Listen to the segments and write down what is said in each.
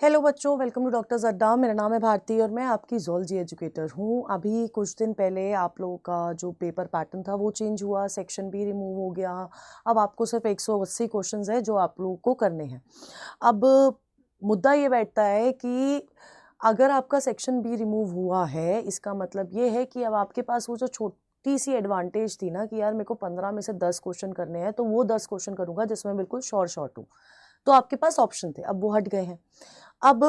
Hello बच्चों, welcome to doctor अड्डा। मेरा नाम है भारती और मैं आपकी ज़ूलॉजी एजुकेटर हूँ। अभी कुछ दिन पहले आप लोगों का जो पेपर पैटर्न था वो चेंज हुआ, सेक्शन भी रिमूव हो गया। अब आपको सिर्फ 180 क्वेश्चंस है जो आप लोगों को करने हैं। अब मुद्दा ये बैठता है कि अगर आपका सेक्शन बी रिमूव हुआ है, इसका मतलब ये है कि अब आपके पास वो जो छोटी सी एडवांटेज थी ना कि यार मेरे को 15 में से 10 क्वेश्चन करने हैं, तो वो 10 क्वेश्चन करूँगा जिसमें बिल्कुल शॉर्ट हूँ। तो आपके पास ऑप्शन थे, अब वो हट गए हैं। अब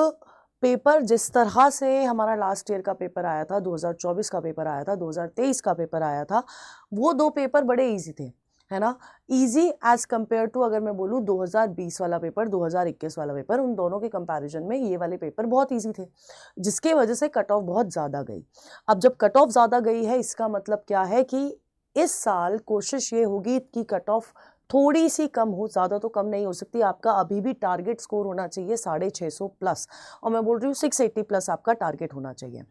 पेपर जिस तरह से हमारा लास्ट ईयर का पेपर आया था, 2024 का पेपर आया था, 2023 का पेपर आया था, वो दो पेपर बड़े इजी थे, है ना। इजी एज कंपेयर टू अगर मैं बोलूँ 2020 वाला पेपर, 2021 वाला पेपर, उन दोनों के कंपैरिजन में ये वाले पेपर बहुत इजी थे, जिसके वजह से कट ऑफ बहुत ज़्यादा गई। अब जब कट ऑफ ज़्यादा गई है, इसका मतलब क्या है कि इस साल कोशिश ये होगी कि कट ऑफ थोड़ी सी कम हो, ज़्यादा तो कम नहीं हो सकती। आपका अभी भी टारगेट स्कोर होना चाहिए 650 प्लस, और मैं बोल रही हूँ 680 प्लस आपका टारगेट होना चाहिए।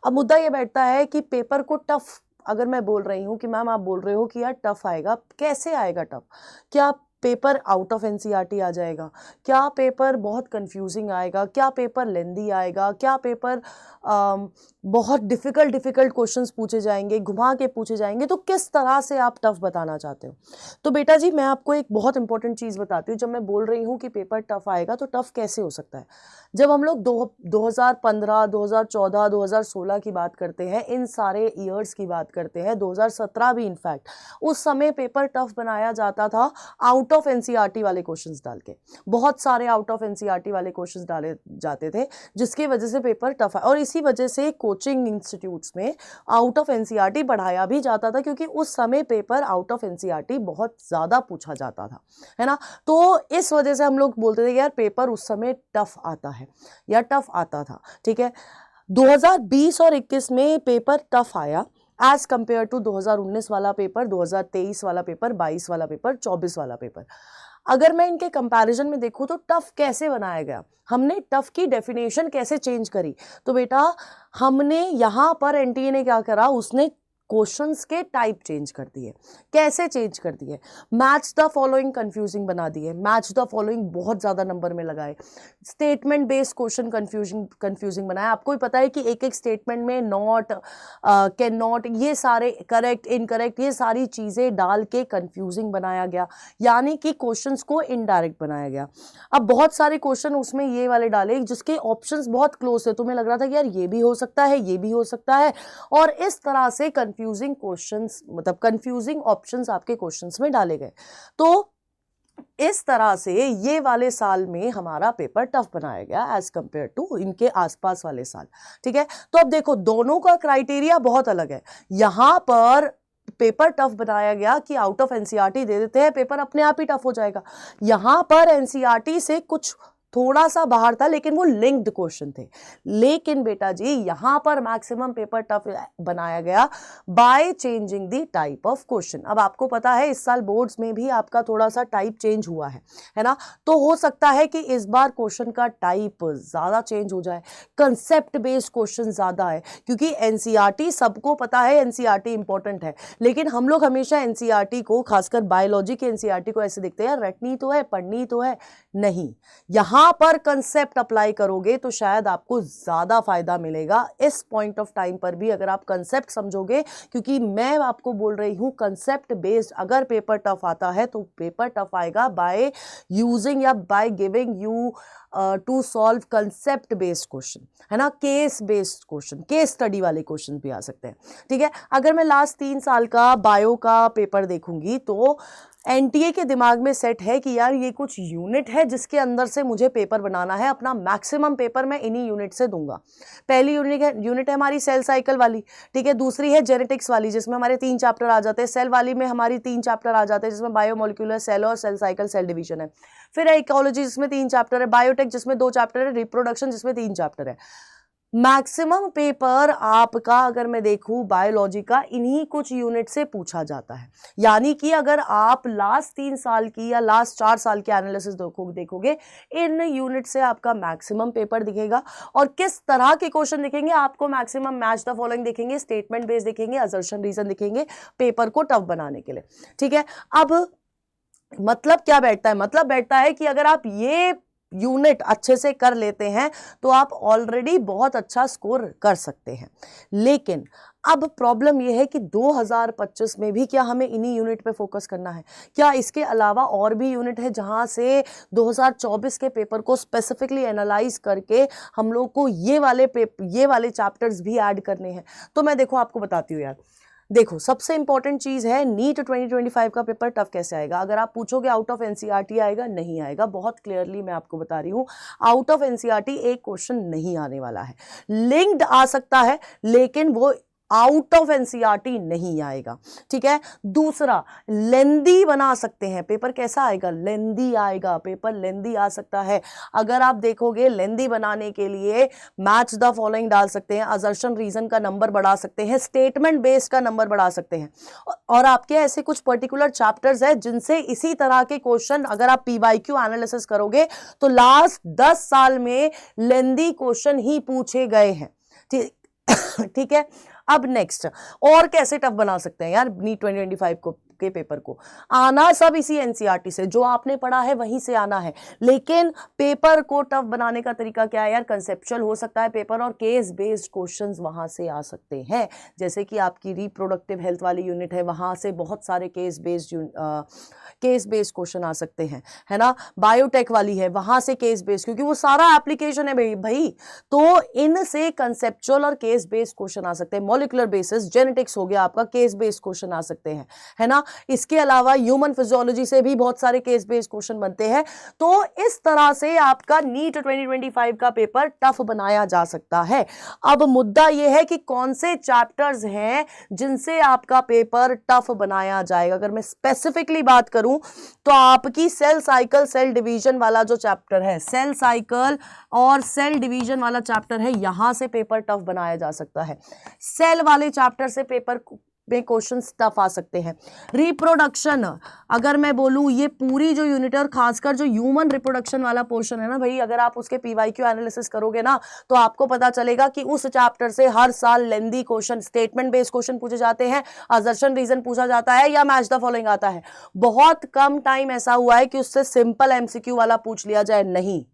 अब मुद्दा ये बैठता है कि पेपर को टफ, अगर मैं बोल रही हूँ कि मैम आप बोल रहे हो कि यार टफ आएगा, कैसे आएगा टफ? क्या पेपर आउट ऑफ एनसीईआरटी आ जाएगा? क्या पेपर बहुत कंफ्यूजिंग आएगा? क्या पेपर लेंदी आएगा? क्या पेपर बहुत डिफिकल्ट क्वेश्चंस पूछे जाएंगे, घुमा के पूछे जाएंगे? तो किस तरह से आप टफ बताना चाहते हो? तो बेटा जी, मैं आपको एक बहुत इंपॉर्टेंट चीज़ बताती हूँ। जब मैं बोल रही हूँ कि पेपर टफ आएगा, तो टफ कैसे हो सकता है? जब हम लोग 2015, 2014, 2016 की बात करते हैं, इन सारे ईयर्स की बात करते हैं, 2017 भी इनफैक्ट, उस समय पेपर टफ बनाया जाता था आउट ऑफ एनसीईआरटी वाले क्वेश्चंस डाल के। बहुत सारे आउट ऑफ एनसीईआरटी वाले क्वेश्चंस डाले जाते थे, जिसकी वजह से पेपर टफ है। और इसी वजह से कोचिंग इंस्टीट्यूट्स में आउट ऑफ एनसीईआरटी बढ़ाया भी जाता था, क्योंकि उस समय पेपर आउट ऑफ एनसीईआरटी बहुत ज़्यादा पूछा जाता था, है ना। तो इस वजह से हम लोग बोलते थे कि यार पेपर उस समय टफ आता है या टफ आता था, ठीक है। 2020 और 21 में पेपर टफ आया एज कंपेयर टू 2019 वाला पेपर, 2023 वाला पेपर, 22 वाला पेपर, 24 वाला पेपर। अगर मैं इनके कंपैरिजन में देखूं तो टफ कैसे बनाया गया, हमने टफ की डेफिनेशन कैसे चेंज करी? तो बेटा, हमने यहां पर एनटीए ने क्या करा, उसने क्वेश्चंस के टाइप चेंज कर दिए। कैसे चेंज कर दिए? मैच द फॉलोइंग कंफ्यूजिंग बना दिए। मैच द फॉलोइंग बहुत ज्यादा नंबर में लगाए। स्टेटमेंट बेस्ड क्वेश्चन कंफ्यूजिंग बनाया। आपको ही पता है कि एक एक स्टेटमेंट में नॉट, कैन नॉट, ये सारे करेक्ट, इनकरेक्ट, ये सारी चीजें डाल के कंफ्यूजिंग बनाया गया, यानी कि क्वेश्चंस को इनडायरेक्ट बनाया गया। अब बहुत सारे क्वेश्चन उसमें ये वाले डाले जिसके ऑप्शंस बहुत क्लोज थे, तुम्हें लग रहा था कि यार ये भी हो सकता है, ये भी हो सकता है, और इस तरह से कंफ्यूजिंग क्वेश्चंस, मतलब कंफ्यूजिंग ऑप्शंस आपके क्वेश्चंस में डाले गए। तो इस तरह से ये वाले साल में हमारा पेपर टफ बनाया गया एज कंपेयर टू इनके आसपास वाले साल, ठीक है। तो अब देखो, दोनों का क्राइटेरिया बहुत अलग है। यहां पर पेपर टफ बनाया गया कि आउट ऑफ एनसीईआरटी दे देते हैं, पेपर अपने आप ही टफ हो जाएगा। यहां पर एनसीईआरटी से कुछ थोड़ा सा बाहर था, लेकिन वो लिंक्ड क्वेश्चन थे। लेकिन बेटा जी, यहां पर मैक्सिमम पेपर टफ बनाया गया by changing the type of question. अब आपको पता है इस साल बोर्ड्स में भी आपका थोड़ा सा टाइप चेंज हुआ है ना। तो हो सकता है कि इस बार क्वेश्चन का टाइप ज्यादा चेंज हो जाए, कंसेप्ट बेस्ड क्वेश्चन ज्यादा है, क्योंकि एनसीईआरटी, सबको पता है एनसीईआरटी इंपॉर्टेंट है, लेकिन हम लोग हमेशा एनसीईआरटी को, खासकर बायोलॉजी के एनसीईआरटी को ऐसे देखते हैं, रटनी तो है, पढ़नी तो है। नहीं, यहां पर कंसेप्ट अप्लाई करोगे तो शायद आपको ज्यादा फायदा मिलेगा इस पॉइंट ऑफ टाइम पर भी, अगर आप कंसेप्ट समझोगे। क्योंकि मैं आपको बोल रही हूं कंसेप्ट बेस्ड अगर पेपर टफ आता है तो पेपर टफ आएगा बाय यूजिंग या by giving you to solve concept based question, है ना। Case based question, case study वाले क्वेश्चन भी आ सकते हैं, ठीक है। अगर मैं लास्ट 3 साल का बायो का पेपर देखूंगी तो एनटीए के दिमाग में सेट है कि यार ये कुछ यूनिट है जिसके अंदर से मुझे पेपर बनाना है, अपना मैक्सिमम पेपर मैं इन्हीं यूनिट से दूंगा। पहली यूनिट है हमारी सेल साइकिल वाली, ठीक है। दूसरी है जेनेटिक्स वाली, जिसमें हमारे 3 चैप्टर आ जाते हैं। सेल वाली में हमारी 3 चैप्टर आ जाते हैं, जिसमें बायोमोलिकुलर, सेल और सेल साइकिल, सेल डिवीजन है। फिर है इकोलॉजी, जिसमें 3 चैप्टर है। बायोटेक, जिसमें 2 चैप्टर है। रिप्रोडक्शन, जिसमें 3 चैप्टर है। मैक्सिमम पेपर आपका अगर मैं देखूं बायोलॉजी का इन्हीं कुछ यूनिट से पूछा जाता है। यानी कि अगर आप लास्ट 3 साल की या लास्ट 4 साल की एनालिसिस देखोगे, इन यूनिट से आपका मैक्सिमम पेपर दिखेगा। और किस तरह के क्वेश्चन दिखेंगे आपको? मैक्सिमम मैच द फॉलोइंग दिखेंगे, स्टेटमेंट बेस्ड दिखेंगे, असर्शन रीजन दिखेंगे, पेपर को टफ बनाने के लिए, ठीक है। अब मतलब क्या बैठता है? मतलब बैठता है कि अगर आप ये यूनिट अच्छे से कर लेते हैं तो आप ऑलरेडी बहुत अच्छा स्कोर कर सकते हैं। लेकिन अब प्रॉब्लम यह है कि 2025 में भी क्या हमें इन्हीं यूनिट पे फोकस करना है? क्या इसके अलावा और भी यूनिट है जहां से 2024 के पेपर को स्पेसिफिकली एनालाइज करके हम लोग को ये वाले चैप्टर्स भी ऐड करने हैं? तो मैं देखो आपको बताती हूँ यार। देखो, सबसे इंपॉर्टेंट चीज है नीट 2025 का पेपर टफ कैसे आएगा। अगर आप पूछोगे आउट ऑफ एनसीईआरटी आएगा, नहीं आएगा। बहुत क्लियरली मैं आपको बता रही हूं, आउट ऑफ एनसीईआरटी एक क्वेश्चन नहीं आने वाला है। लिंक्ड आ सकता है लेकिन वो आउट ऑफ एनसीईआरटी नहीं आएगा, ठीक है। दूसरा, लेंदी बना सकते हैं पेपर। कैसा आएगा? लेंदी आएगा पेपर, लेंदी आ सकता है। अगर आप देखोगे लेंदी बनाने के लिए मैच द फॉलोइंग डाल सकते हैं, असर्शन रीजन का नंबर बढ़ा सकते हैं, स्टेटमेंट बेस का नंबर बढ़ा सकते हैं। और आपके ऐसे कुछ पर्टिकुलर चैप्टर्स है जिनसे इसी तरह के क्वेश्चन अगर आप पीवाईक्यू एनालिसिस करोगे तो लास्ट 10 साल में लेंदी क्वेश्चन ही पूछे गए हैं, ठीक है। अब नेक्स्ट, और कैसे टफ बना सकते हैं यार नीट 2025 के पेपर को? आना सब इसी एनसीईआरटी से, जो आपने पढ़ा है वहीं से आना है। लेकिन पेपर को टफ बनाने का तरीका क्या है यार? कंसेप्चुअल हो सकता है पेपर और केस बेस्ड क्वेश्चंस वहां से आ सकते हैं। जैसे कि आपकी रिप्रोडक्टिव हेल्थ वाली यूनिट है, वहां से बहुत सारे केस बेस्ड क्वेश्चन आ सकते हैं, है ना। बायोटेक वाली है, वहां से केस बेस्ड, क्योंकि वो सारा एप्लीकेशन है भाई। तो इनसे कंसेप्चुअल और केस बेस्ड क्वेश्चन आ सकते हैं। मॉलिक्यूलर बेसिस, जेनेटिक्स हो गया आपका, केस बेस्ड क्वेश्चन आ सकते हैं, है ना। इसके अलावा ह्यूमन फिजियोलॉजी से भी बहुत सारे केस बेस्ड क्वेश्चन बनते हैं। तो इस तरह से आपका नीट 2025 का पेपर टफ बनाया जा सकता है। अब मुद्दा यह है कि कौन से चैप्टर्स हैं जिनसे आपका पेपर टफ बनाया जाएगा। अगर मैं स्पेसिफिकली बात करूं तो आपकी सेल साइकिल सेल डिवीजन वाला जो चैप्टर है, सेल साइकिल और सेल डिवीजन वाला चैप्टर है, यहां से पेपर टफ बनाया जा सकता है। सेल वाले चैप्टर से पेपर में क्वेश्चंस टफ आ सकते हैं। रिप्रोडक्शन, अगर मैं बोलूं, ये पूरी जो यूनिट है और खासकर जो ह्यूमन रिप्रोडक्शन वाला पोर्शन है ना भाई, अगर आप उसके पीवाईक्यू एनालिसिस करोगे ना तो आपको पता चलेगा कि उस चैप्टर से हर साल lengthy question, statement based question पूछे जाते हैं, असर्शन रीजन पूछा जाता है या मैच द फॉलोइंग आता है। बहुत कम टाइम ऐसा हुआ है कि उससे सिंपल एमसीक्यू वाला पूछ लिया जाए, नहीं।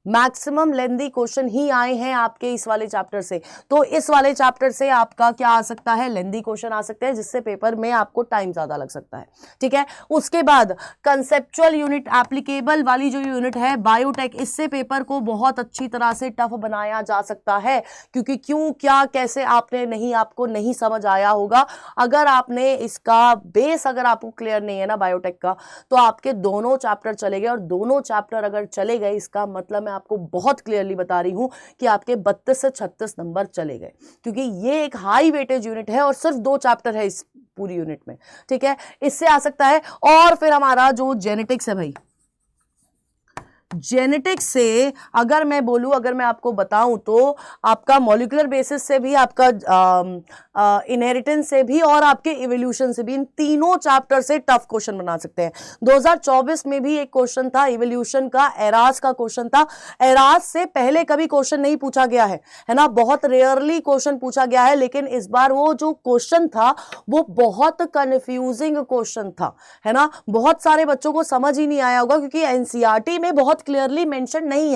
मैक्सिमम लेंदी क्वेश्चन ही आए हैं आपके इस वाले चैप्टर से। तो इस वाले चैप्टर से आपका क्या आ सकता है? लेंदी क्वेश्चन आ सकते हैं, जिससे पेपर में आपको टाइम ज्यादा लग सकता है, ठीक है। उसके बाद कंसेप्चुअल यूनिट, एप्लीकेबल वाली जो यूनिट है बायोटेक, इससे पेपर को बहुत अच्छी तरह से टफ बनाया जा सकता है। क्योंकि क्यों, क्या, कैसे आपको नहीं समझ आया होगा। अगर आपने इसका बेस अगर आपको क्लियर नहीं है ना बायोटेक का, तो आपके दोनों चैप्टर चले गए। और दोनों चैप्टर अगर चले गए, इसका मतलब मैं आपको बहुत क्लियरली बता रही हूं कि आपके 32 से 36 नंबर चले गए। क्योंकि ये एक हाई वेटेज यूनिट है और सिर्फ 2 चैप्टर है इस पूरी यूनिट में, ठीक है। इससे आ सकता है। और फिर हमारा जो जेनेटिक्स है भाई, जेनेटिक्स से अगर मैं बोलूं, अगर मैं आपको बताऊं तो आपका मॉलिक्यूलर बेसिस से भी, आपका इनहेरिटेंस से भी और आपके इवोल्यूशन से भी, इन तीनों चैप्टर से टफ क्वेश्चन बना सकते हैं। 2024 में भी एक क्वेश्चन था इवोल्यूशन का, एरास का क्वेश्चन था। एरास से पहले कभी क्वेश्चन नहीं पूछा गया है ना, बहुत रेयरली क्वेश्चन पूछा गया है। लेकिन इस बार वो जो क्वेश्चन था वो बहुत कंफ्यूजिंग क्वेश्चन था, है ना। बहुत सारे बच्चों को समझ ही नहीं आया होगा, क्योंकि एनसीईआरटी में बहुत क्लियरली मेंशन नहीं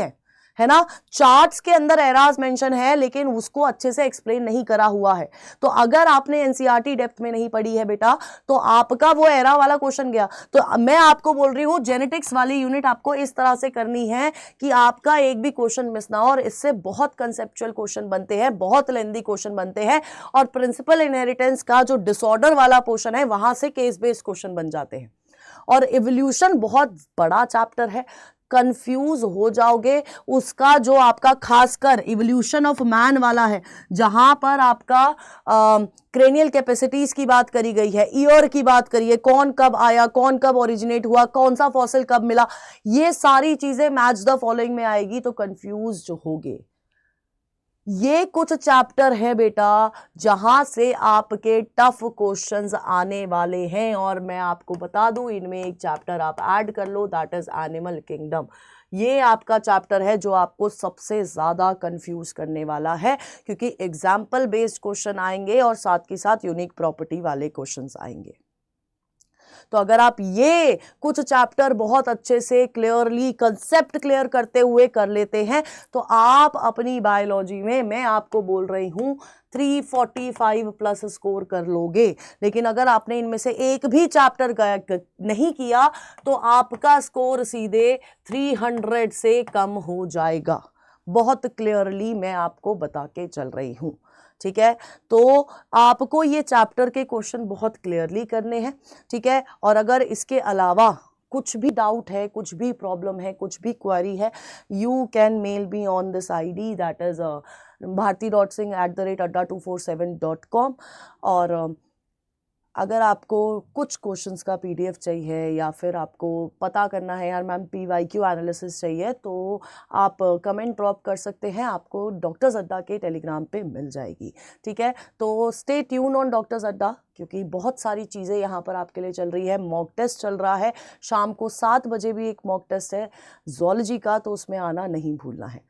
है ना। चार्ट्स के अंदर एरास मेंशन है लेकिन उसको अच्छे से एक्सप्लेन नहीं करा हुआ है। तो अगर आपने एनसीईआरटी डेप्थ में नहीं पढ़ी है बेटा, तो आपका वो एरा वाला क्वेश्चन गया। तो मैं आपको बोल रही हूं जेनेटिक्स वाली यूनिट आपको इस तरह से करनी है कि आपका एक भी क्वेश्चन मिस ना हो। और इससे बहुत कंसेप्चुअल क्वेश्चन बनते हैं, बहुत लेंदी क्वेश्चन बनते हैं। और प्रिंसिपल इनहेरिटेंस का जो डिसऑर्डर वाला पोर्शन है, वहां से केस बेस्ड क्वेश्चन बन जाते हैं। और इवोल्यूशन बहुत बड़ा चैप्टर है, कंफ्यूज हो जाओगे। उसका जो आपका खासकर इवोल्यूशन ऑफ मैन वाला है, जहां पर आपका क्रेनियल कैपेसिटीज की बात करी गई है, ईयर की बात करी है, कौन कब आया, कौन कब ओरिजिनेट हुआ, कौन सा फॉसिल कब मिला, ये सारी चीजें मैच द फॉलोइंग में आएगी तो कंफ्यूज होगे। ये कुछ चैप्टर है बेटा जहां से आपके टफ क्वेश्चंस आने वाले हैं। और मैं आपको बता दूं, इनमें एक चैप्टर आप ऐड कर लो, दैट इज एनिमल किंगडम। ये आपका चैप्टर है जो आपको सबसे ज्यादा कंफ्यूज करने वाला है, क्योंकि एग्जाम्पल बेस्ड क्वेश्चन आएंगे और साथ के साथ यूनिक प्रॉपर्टी वाले क्वेश्चंस आएंगे। तो अगर आप ये कुछ चैप्टर बहुत अच्छे से क्लियरली कंसेप्ट क्लियर करते हुए कर लेते हैं तो आप अपनी बायोलॉजी में, मैं आपको बोल रही हूँ, 345 प्लस स्कोर कर लोगे। लेकिन अगर आपने इनमें से एक भी चैप्टर नहीं किया तो आपका स्कोर सीधे 300 से कम हो जाएगा। बहुत क्लियरली मैं आपको बता के चल रही हूँ, ठीक है। तो आपको ये चैप्टर के क्वेश्चन बहुत क्लियरली करने हैं, ठीक है। और अगर इसके अलावा कुछ भी डाउट है, कुछ भी प्रॉब्लम है, कुछ भी क्वेरी है, you can mail me on this ID, that is bharti.singh@adda247.com। और अगर आपको कुछ क्वेश्चंस का PDF चाहिए या फिर आपको पता करना है यार मैम PYQ एनालिसिस चाहिए तो आप कमेंट ड्रॉप कर सकते हैं, आपको डॉक्टर्स अड्डा के टेलीग्राम पे मिल जाएगी, ठीक है। तो स्टे ट्यून ऑन डॉक्टर्स अड्डा, क्योंकि बहुत सारी चीज़ें यहाँ पर आपके लिए चल रही है। मॉक टेस्ट चल रहा है, शाम को 7 बजे भी एक मॉक टेस्ट है ज़ूलॉजी का, तो उसमें आना नहीं भूलना है।